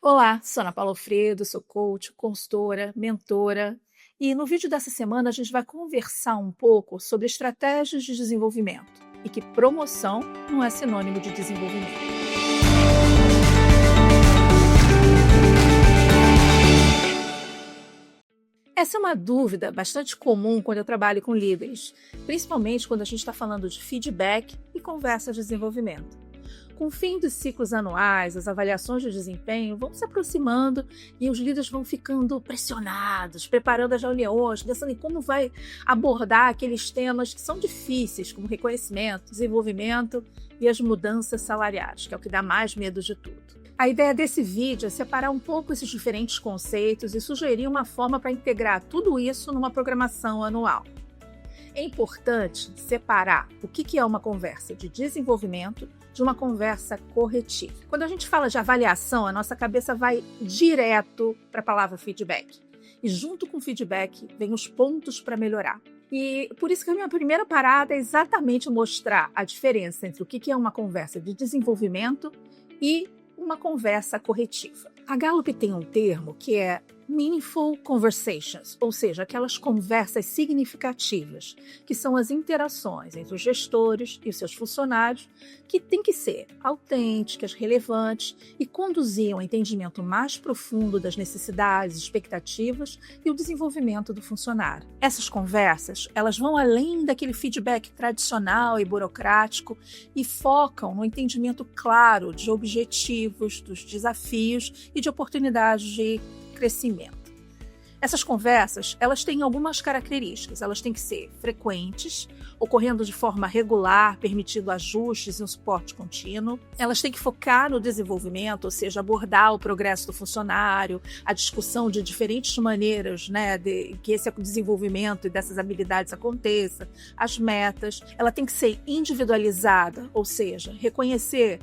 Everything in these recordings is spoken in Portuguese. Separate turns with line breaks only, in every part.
Olá, sou Ana Paula Alfredo, sou coach, consultora, mentora. E no vídeo dessa semana a gente vai conversar um pouco sobre estratégias de desenvolvimento e que promoção não é sinônimo de desenvolvimento. Essa é uma dúvida bastante comum quando eu trabalho com líderes, principalmente quando a gente está falando de feedback e conversa de desenvolvimento. Com o fim dos ciclos anuais, as avaliações de desempenho vão se aproximando e os líderes vão ficando pressionados, preparando as reuniões, pensando em como vai abordar aqueles temas que são difíceis, como reconhecimento, desenvolvimento e as mudanças salariais, que é o que dá mais medo de tudo. A ideia desse vídeo é separar um pouco esses diferentes conceitos e sugerir uma forma para integrar tudo isso numa programação anual. É importante separar o que é uma conversa de desenvolvimento de uma conversa corretiva. Quando a gente fala de avaliação, a nossa cabeça vai direto para a palavra feedback. E junto com o feedback, vem os pontos para melhorar. E por isso que a minha primeira parada é exatamente mostrar a diferença entre o que é uma conversa de desenvolvimento e uma conversa corretiva. A Gallup tem um termo que é meaningful conversations, ou seja, aquelas conversas significativas, que são as interações entre os gestores e os seus funcionários, que têm que ser autênticas, relevantes e conduzir ao entendimento mais profundo das necessidades, expectativas e o desenvolvimento do funcionário. Essas conversas, elas vão além daquele feedback tradicional e burocrático e focam no entendimento claro de objetivos, dos desafios e de oportunidades de crescimento. Essas conversas, elas têm algumas características. Elas têm que ser frequentes, ocorrendo de forma regular, permitindo ajustes e um suporte contínuo. Elas têm que focar no desenvolvimento, ou seja, abordar o progresso do funcionário, a discussão de diferentes maneiras, de que esse desenvolvimento e dessas habilidades aconteça, as metas. Ela tem que ser individualizada, ou seja, reconhecer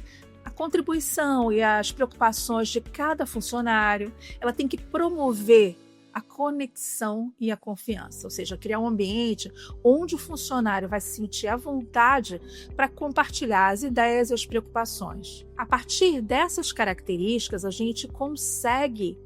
a contribuição e as preocupações de cada funcionário. Ela tem que promover a conexão e a confiança, ou seja, criar um ambiente onde o funcionário vai se sentir à vontade para compartilhar as ideias e as preocupações. A partir dessas características, a gente consegue,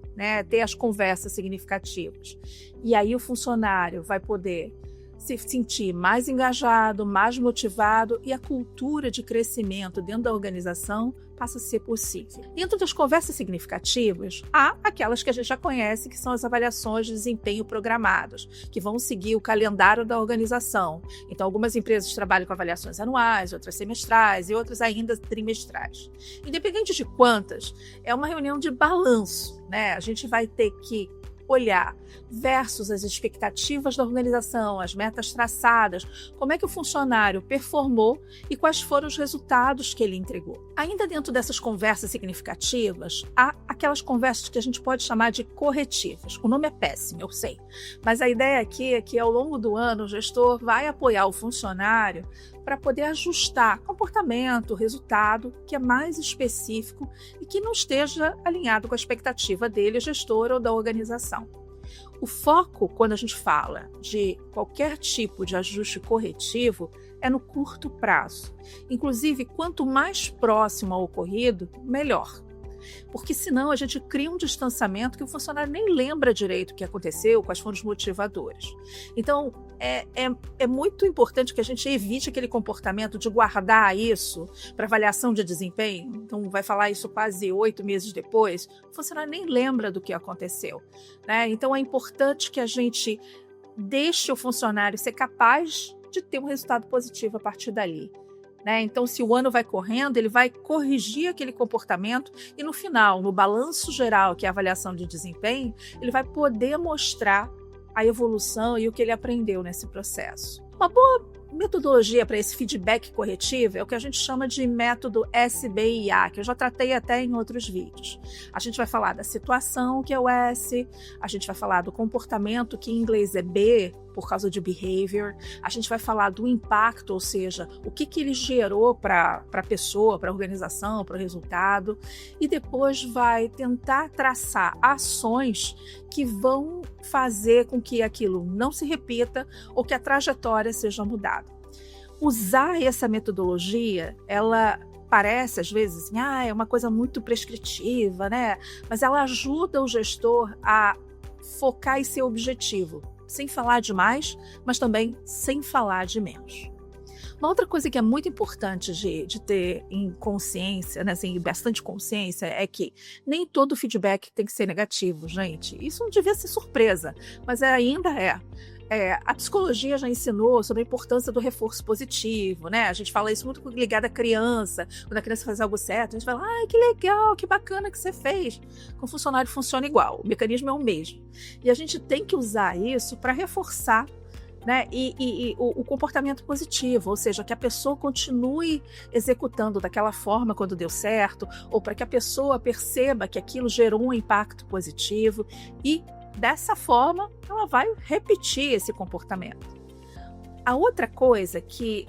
ter as conversas significativas. E aí o funcionário vai poder se sentir mais engajado, mais motivado e a cultura de crescimento dentro da organização passa a ser possível. Dentro das conversas significativas, há aquelas que a gente já conhece, que são as avaliações de desempenho programadas, que vão seguir o calendário da organização. Então, algumas empresas trabalham com avaliações anuais, outras semestrais e outras ainda trimestrais. Independente de quantas, é uma reunião de balanço, A gente vai ter que olhar versus as expectativas da organização, as metas traçadas, como é que o funcionário performou e quais foram os resultados que ele entregou. Ainda dentro dessas conversas significativas, há aquelas conversas que a gente pode chamar de corretivas. O nome é péssimo, eu sei, mas a ideia aqui é que ao longo do ano o gestor vai apoiar o funcionário para poder ajustar comportamento, resultado, que é mais específico e que não esteja alinhado com a expectativa dele, gestor ou da organização. O foco, quando a gente fala de qualquer tipo de ajuste corretivo, é no curto prazo. Inclusive, quanto mais próximo ao ocorrido, melhor. Porque senão a gente cria um distanciamento que o funcionário nem lembra direito o que aconteceu, quais foram os motivadores. Então, é muito importante que a gente evite aquele comportamento de guardar isso para avaliação de desempenho. Então, vai falar isso quase 8 meses depois, o funcionário nem lembra do que aconteceu. Então, é importante que a gente deixe o funcionário ser capaz de ter um resultado positivo a partir dali. Então, se o ano vai correndo, ele vai corrigir aquele comportamento e no final, no balanço geral, que é a avaliação de desempenho, ele vai poder mostrar a evolução e o que ele aprendeu nesse processo. Uma boa metodologia para esse feedback corretivo é o que a gente chama de método SBIA, que eu já tratei até em outros vídeos. A gente vai falar da situação, que é o S, a gente vai falar do comportamento, que em inglês é B, por causa de behavior, a gente vai falar do impacto, ou seja, o que ele gerou para a pessoa, para a organização, para o resultado, e depois vai tentar traçar ações que vão fazer com que aquilo não se repita ou que a trajetória seja mudada. Usar essa metodologia, ela parece, às vezes, assim, é uma coisa muito prescritiva, né? Mas ela ajuda o gestor a focar e ser objetivo, sem falar de mais, mas também sem falar de menos. Uma outra coisa que é muito importante de ter em consciência, né, assim, bastante consciência, é que nem todo feedback tem que ser negativo, gente. Isso não devia ser surpresa, mas ainda é. A psicologia já ensinou sobre a importância do reforço positivo, né? A gente fala isso muito ligado à criança. Quando a criança faz algo certo, a gente fala, que legal, que bacana que você fez. Com o funcionário funciona igual, o mecanismo é o mesmo. E a gente tem que usar isso para reforçar, né, o comportamento positivo, ou seja, que a pessoa continue executando daquela forma quando deu certo, ou para que a pessoa perceba que aquilo gerou um impacto positivo e, dessa forma, ela vai repetir esse comportamento. A outra coisa que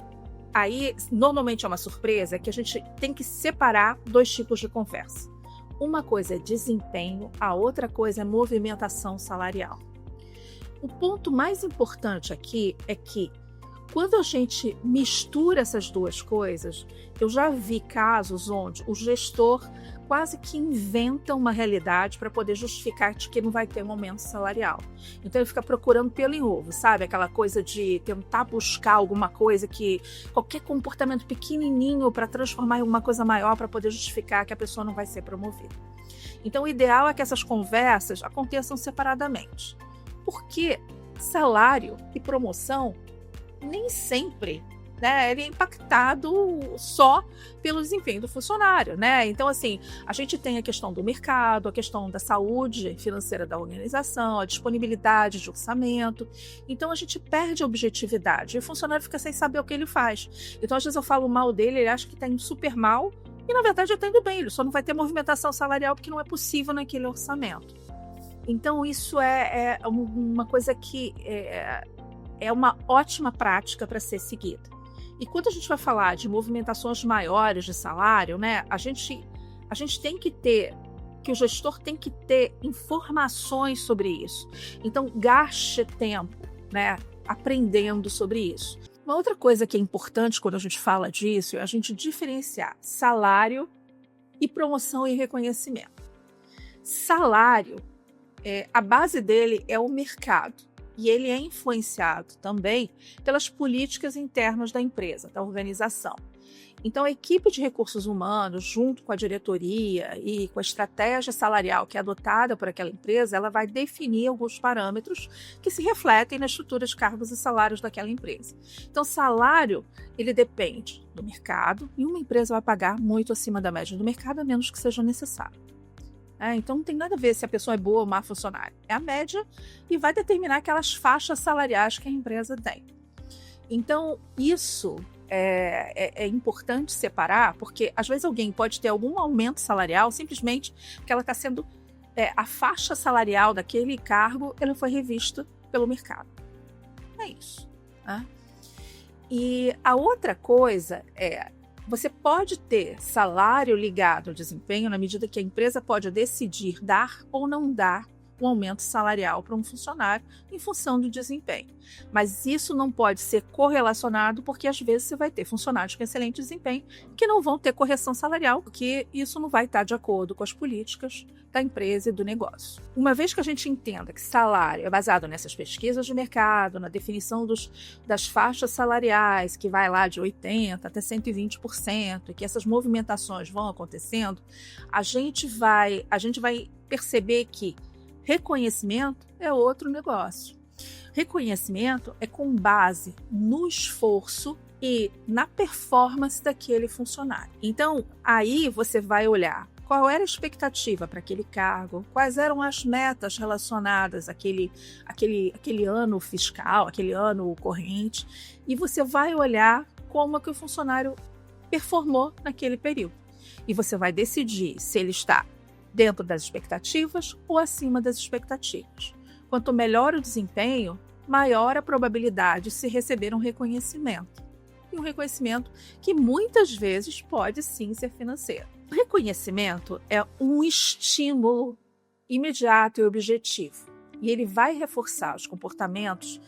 aí normalmente é uma surpresa é que a gente tem que separar dois tipos de conversa. Uma coisa é desempenho, a outra coisa é movimentação salarial. O ponto mais importante aqui é que, quando a gente mistura essas duas coisas, eu já vi casos onde o gestor quase que inventa uma realidade para poder justificar de que não vai ter um aumento salarial. Então ele fica procurando pelo em ovo, sabe? Aquela coisa de tentar buscar alguma coisa que, qualquer comportamento pequenininho para transformar em uma coisa maior para poder justificar que a pessoa não vai ser promovida. Então o ideal é que essas conversas aconteçam separadamente. Porque salário e promoção nem sempre, né, ele é impactado só pelo desempenho do funcionário, né? Então, assim, a gente tem a questão do mercado, a questão da saúde financeira da organização, a disponibilidade de orçamento. Então, a gente perde a objetividade e o funcionário fica sem saber o que ele faz. Então, às vezes eu falo mal dele, ele acha que está indo super mal e, na verdade, ele está indo bem. Ele só não vai ter movimentação salarial porque não é possível naquele orçamento. Então, isso é uma coisa que é uma ótima prática para ser seguida. E quando a gente vai falar de movimentações maiores de salário, né, a gente tem que ter, que o gestor tem que ter informações sobre isso. Então, gaste tempo, né, aprendendo sobre isso. Uma outra coisa que é importante quando a gente fala disso é a gente diferenciar salário e promoção e reconhecimento. Salário, a base dele é o mercado e ele é influenciado também pelas políticas internas da empresa, da organização. Então, a equipe de recursos humanos, junto com a diretoria e com a estratégia salarial que é adotada por aquela empresa, ela vai definir alguns parâmetros que se refletem na estrutura de cargos e salários daquela empresa. Então, salário, ele depende do mercado e uma empresa vai pagar muito acima da média do mercado, a menos que seja necessário. Então não tem nada a ver se a pessoa é boa ou má funcionária. É a média e vai determinar aquelas faixas salariais que a empresa tem. Então isso é importante separar, porque às vezes alguém pode ter algum aumento salarial simplesmente porque ela está sendo... a faixa salarial daquele cargo ela foi revista pelo mercado. É isso. E a outra coisa é... Você pode ter salário ligado ao desempenho na medida que a empresa pode decidir dar ou não dar um aumento salarial para um funcionário em função do desempenho. Mas isso não pode ser correlacionado porque às vezes você vai ter funcionários com excelente desempenho que não vão ter correção salarial, porque isso não vai estar de acordo com as políticas da empresa e do negócio. Uma vez que a gente entenda que salário é baseado nessas pesquisas de mercado, na definição das faixas salariais, que vai lá de 80% até 120%, e que essas movimentações vão acontecendo, a gente vai perceber que reconhecimento é outro negócio. Reconhecimento é com base no esforço e na performance daquele funcionário. Então, aí você vai olhar qual era a expectativa para aquele cargo, quais eram as metas relacionadas àquele ano fiscal, aquele ano corrente, e você vai olhar como é que o funcionário performou naquele período. E você vai decidir se ele está dentro das expectativas ou acima das expectativas. Quanto melhor o desempenho, maior a probabilidade de se receber um reconhecimento. E um reconhecimento que muitas vezes pode sim ser financeiro. O reconhecimento é um estímulo imediato e objetivo. E ele vai reforçar os comportamentos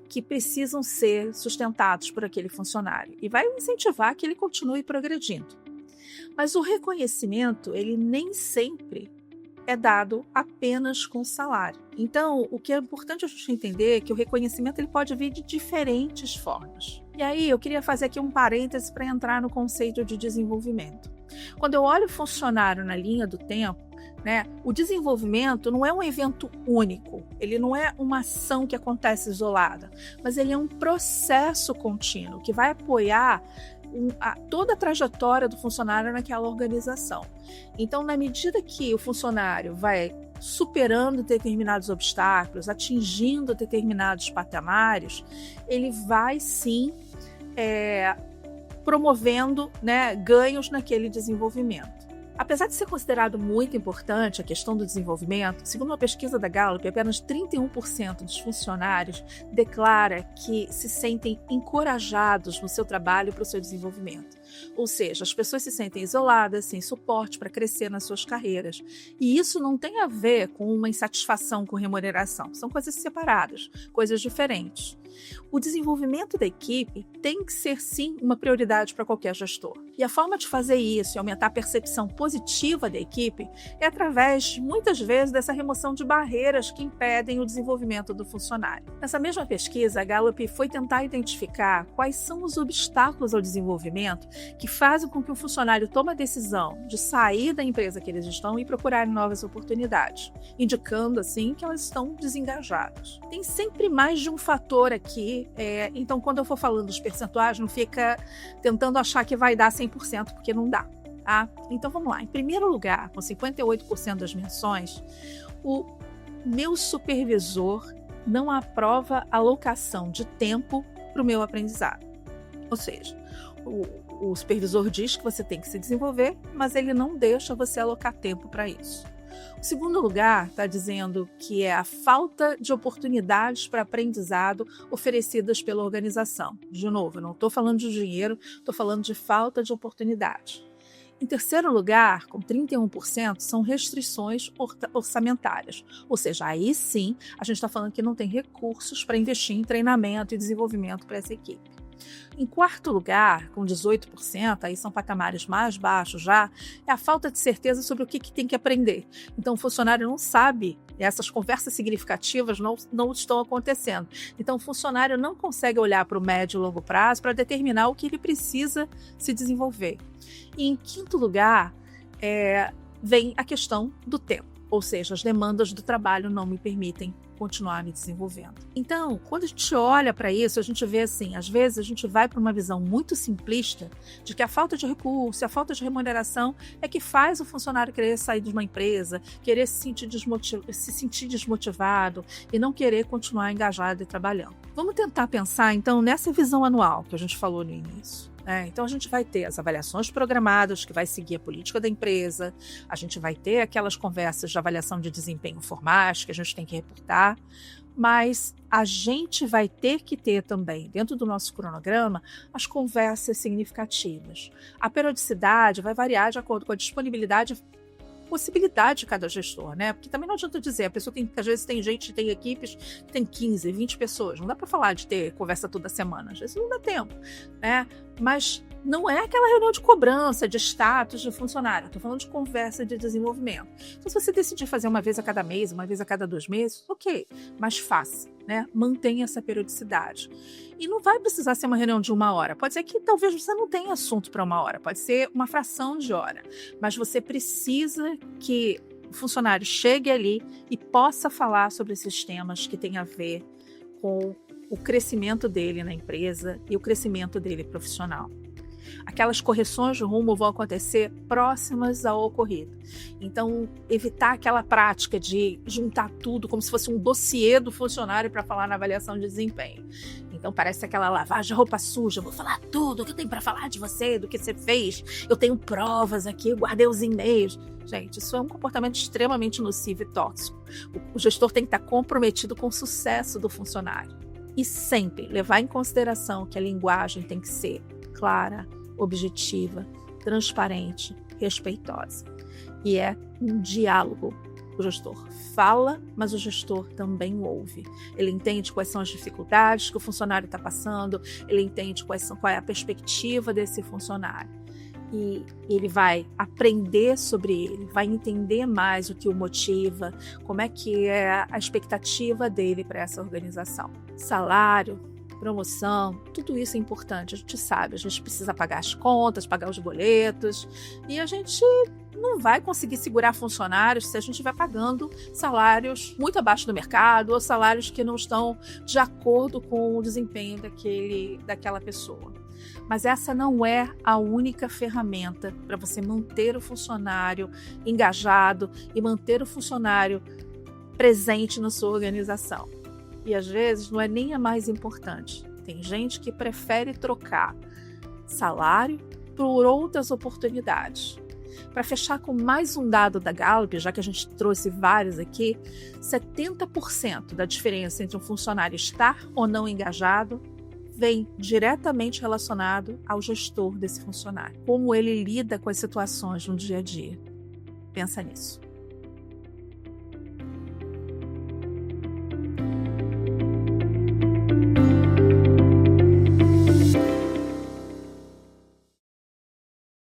que precisam ser sustentados por aquele funcionário. E vai incentivar que ele continue progredindo. Mas o reconhecimento, ele nem sempre é dado apenas com salário. Então, o que é importante a gente entender é que o reconhecimento ele pode vir de diferentes formas. E aí, eu queria fazer aqui um parêntese para entrar no conceito de desenvolvimento. Quando eu olho o funcionário na linha do tempo, o desenvolvimento não é um evento único, ele não é uma ação que acontece isolada, mas ele é um processo contínuo que vai apoiar toda a trajetória do funcionário naquela organização. Então, na medida que o funcionário vai superando determinados obstáculos, atingindo determinados patamares, ele vai sim promovendo ganhos naquele desenvolvimento. Apesar de ser considerado muito importante a questão do desenvolvimento, segundo uma pesquisa da Gallup, apenas 31% dos funcionários declara que se sentem encorajados no seu trabalho para o seu desenvolvimento. Ou seja, as pessoas se sentem isoladas, sem suporte para crescer nas suas carreiras. E isso não tem a ver com uma insatisfação com remuneração. São coisas separadas, coisas diferentes. O desenvolvimento da equipe tem que ser, sim, uma prioridade para qualquer gestor. E a forma de fazer isso e aumentar a percepção positiva da equipe é através, muitas vezes, dessa remoção de barreiras que impedem o desenvolvimento do funcionário. Nessa mesma pesquisa, a Gallup foi tentar identificar quais são os obstáculos ao desenvolvimento que fazem com que o funcionário tome a decisão de sair da empresa que eles estão e procurar novas oportunidades, indicando, assim, que elas estão desengajadas. Tem sempre mais de um fator aqui, então quando eu for falando dos percentuais, não fica tentando achar que vai dar 100%, porque não dá. Tá? Então vamos lá. Em primeiro lugar, com 58% das menções, o meu supervisor não aprova a alocação de tempo para o meu aprendizado. Ou seja, o supervisor diz que você tem que se desenvolver, mas ele não deixa você alocar tempo para isso. O segundo lugar está dizendo que é a falta de oportunidades para aprendizado oferecidas pela organização. De novo, eu não estou falando de dinheiro, estou falando de falta de oportunidade. Em terceiro lugar, com 31%, são restrições orçamentárias. Ou seja, aí sim, a gente está falando que não tem recursos para investir em treinamento e desenvolvimento para essa equipe. Em quarto lugar, com 18%, aí são patamares mais baixos já, é a falta de certeza sobre o que tem que aprender. Então, o funcionário não sabe, essas conversas significativas não estão acontecendo. Então, o funcionário não consegue olhar para o médio e longo prazo para determinar o que ele precisa se desenvolver. E em quinto lugar, vem a questão do tempo, ou seja, as demandas do trabalho não me permitem continuar me desenvolvendo. Então, quando a gente olha para isso, a gente vê assim, às vezes a gente vai para uma visão muito simplista de que a falta de recurso, a falta de remuneração é que faz o funcionário querer sair de uma empresa, querer se sentir desmotivado e não querer continuar engajado e trabalhando. Vamos tentar pensar, então, nessa visão anual que a gente falou no início. Então a gente vai ter as avaliações programadas, que vai seguir a política da empresa, a gente vai ter aquelas conversas de avaliação de desempenho formais que a gente tem que reportar, mas a gente vai ter que ter também, dentro do nosso cronograma, as conversas significativas. A periodicidade vai variar de acordo com a disponibilidade possibilidade de cada gestor, Porque também não adianta dizer, a pessoa às vezes tem equipes que tem 15, 20 pessoas, não dá para falar de ter conversa toda semana, às vezes não dá tempo, Mas não é aquela reunião de cobrança, de status de funcionário, estou falando de conversa de desenvolvimento. Então, se você decidir fazer uma vez a cada mês, uma vez a cada 2 meses, ok, mas faça, Mantenha essa periodicidade. E não vai precisar ser uma reunião de 1 hora, pode ser que talvez você não tenha assunto para 1 hora, pode ser uma fração de hora, mas você precisa que o funcionário chegue ali e possa falar sobre esses temas que têm a ver com o crescimento dele na empresa e o crescimento dele profissional. Aquelas correções de rumo vão acontecer próximas ao ocorrido. Então, evitar aquela prática de juntar tudo como se fosse um dossiê do funcionário para falar na avaliação de desempenho. Então, parece aquela lavagem de roupa suja. Vou falar tudo o que eu tenho para falar de você, do que você fez. Eu tenho provas aqui, eu guardei os e-mails. Gente, isso é um comportamento extremamente nocivo e tóxico. O gestor tem que estar comprometido com o sucesso do funcionário. E sempre levar em consideração que a linguagem tem que ser clara, objetiva, transparente, respeitosa. E é um diálogo. O gestor fala, mas o gestor também ouve. Ele entende quais são as dificuldades que o funcionário está passando, ele entende qual é a perspectiva desse funcionário. e ele vai aprender sobre ele, vai entender mais o que o motiva, como é que é a expectativa dele para essa organização. Salário, promoção, tudo isso é importante, a gente sabe, a gente precisa pagar as contas, pagar os boletos, e a gente não vai conseguir segurar funcionários se a gente estiver pagando salários muito abaixo do mercado ou salários que não estão de acordo com o desempenho daquela pessoa. Mas essa não é a única ferramenta para você manter o funcionário engajado e manter o funcionário presente na sua organização. E às vezes não é nem a mais importante. Tem gente que prefere trocar salário por outras oportunidades. Para fechar com mais um dado da Gallup, já que a gente trouxe vários aqui, 70% da diferença entre um funcionário estar ou não engajado vem diretamente relacionado ao gestor desse funcionário. Como ele lida com as situações no dia a dia. Pensa nisso.